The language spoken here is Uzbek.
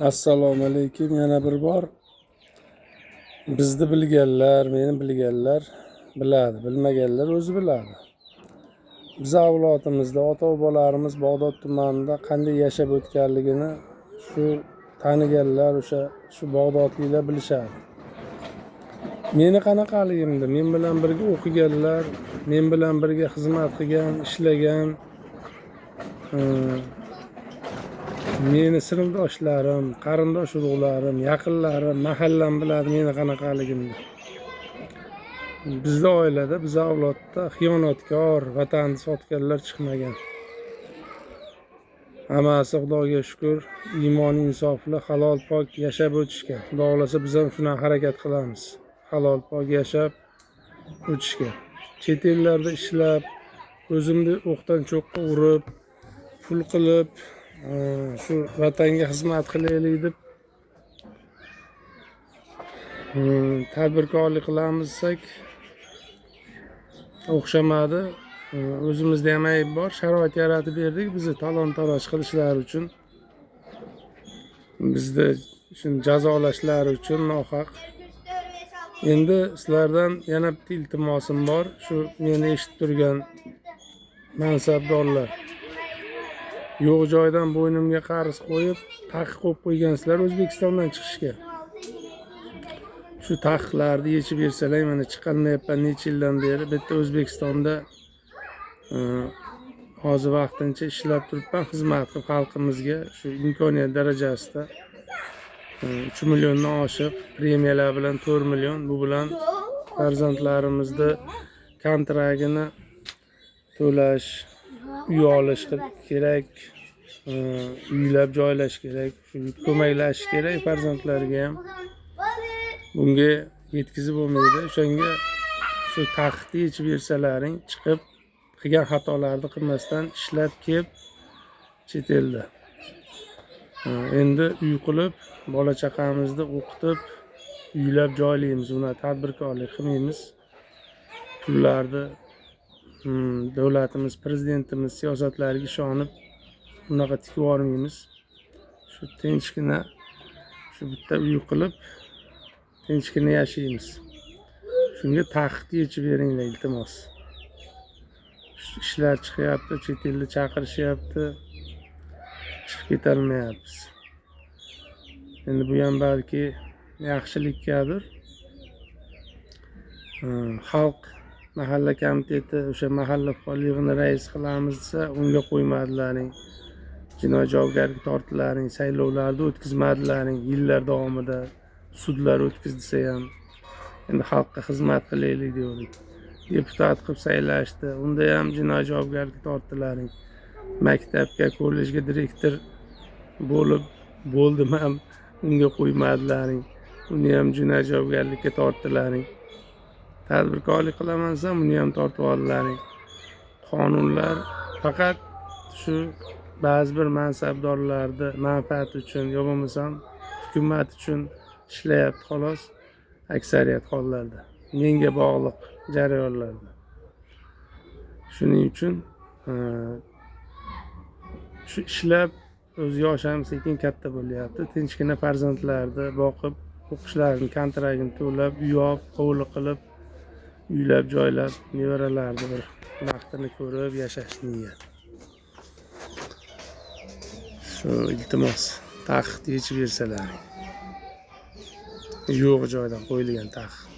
Assalomu alaykum. Yana bir bor bizni bilganlar, meni bilganlar biladi, bilmaganlar o'zi biladi. Biz avlodimizda ota-bobolarimiz Bag'dod tumanida qanday yashab o'tganligini shu taniganlar, shu Bag'dodliklar bilishadi. Meni qanaqaligimda men bilan birga o'qiganlar, men bilan birga xizmat qilgan, ishlagan meni sinfdoshlarim, qarindosh urug'larim, yaqinlarim, mahallam biladi meni qanaqaligimni. Bizda oilada, biz avlodda xiyonatkor, vatanni sotganlar chiqmagan. Hammasi Xudoga shukr, iymon insofli, halol pok yashab o'tishgan. Xudo xolasa biz ham shuna harakat qilamiz. Halol pok yashab o'tishgan. Chet ellarda ishlab, o'zimni o'qdan cho'qqa urib, pul qilib, shu vatanga xizmat qilaylik deb tadbirkorlik qilamiz desak o'xshamadi. O'zimizda ham ayb bor, sharoit yaratib berdik bizni talon-taroj qilishlari uchun, bizni shuni jazolashlari uchun nohaq. Endi sizlardan yana bitta iltimosim bor, shu meni eshitib turgan mansabdorlar. Yo'q joydan bo'ynimga qarz qo'yib, taqiq qo'yib qo'ygansizlar O'zbekistondan chiqishga. Shu taqiqlarni yechib bersalar, mana chiqolmayapman necha yildan beri. Bitta O'zbekistonda hozir vaqtincha ishlab turibman, xizmat qilib xalqimizga shu imkoniyat darajasida 3 milliondan oshiq premiyalar bilan 4 million, bu bilan farzandlarimizni kontragini to'lash, uy olish kerak, uylab joylash kerak, shu ko'maklash kerak farzandlarga ham. Bunga yetkazib bo'lmaydi. O'shanga shu taqiqni yechib bersalaring, chiqib qilgan xatolarni qilmasdan ishlab kelib chet elda endi uy qilib, bola chaqamizni o'qitib, uylab joylaymiz. Buni tadbirkorlik qilmaymiz. Pullarni davlatimiz, prezidentimiz siyosatlariga ishonib bunaqa tikib yubormaymiz. Shu tinchgina shu bitta uy qilib tinchgina yashaymiz. Shunga taqiqni yechib beringlar iltimos. Ishlar chiqyapti, chet elda chaqirishyapti, chiqib ketolmayapmiz. Endi bu ham balki yaxshilikkadir. Xalq mahalla komiteti, o'sha mahalla yig'ini rais qilamiz desa, unga qo'ymadilaring. Jinoiy javobgarlikka tortilaring, saylovlarni o'tkazmadilaring, yillar davomida sudlar o'tkiz desa ham. Endi xalqqa xizmat qilaylik dedik. Deputat qilib saylashdi, unda ham jinoiy javobgarlikka tortilaring. Maktabga, kollejga direktor bo'ldim ham, unga qo'ymadilaring. Uni ham jinoiy javobgarlikka tortilaring. Tadbirkorlik qilaman desam, uni ham tortib oldilaring. Qonunlar faqat shu ba'zi bir mansabdorlarni manfaati uchun, yo bo'lmasam hukumat uchun ishlayapti xolos. Aksariyat hollarda menga bog'liq jarayonlarda. Shuning uchun shu ishlab o'z yoshim sekin katta bo'lyapti. Tinchgina farzandlarni boqib, o'qishlarini, kontragini to'lab, uy olib, hovli qilib, uylab joylab, nevaralarni bir vaqtini ko'rib yashash niyat. Shu iltimos, taqiqni yechib bersalaring. Yo'q joydan qo'yilgan taqiq.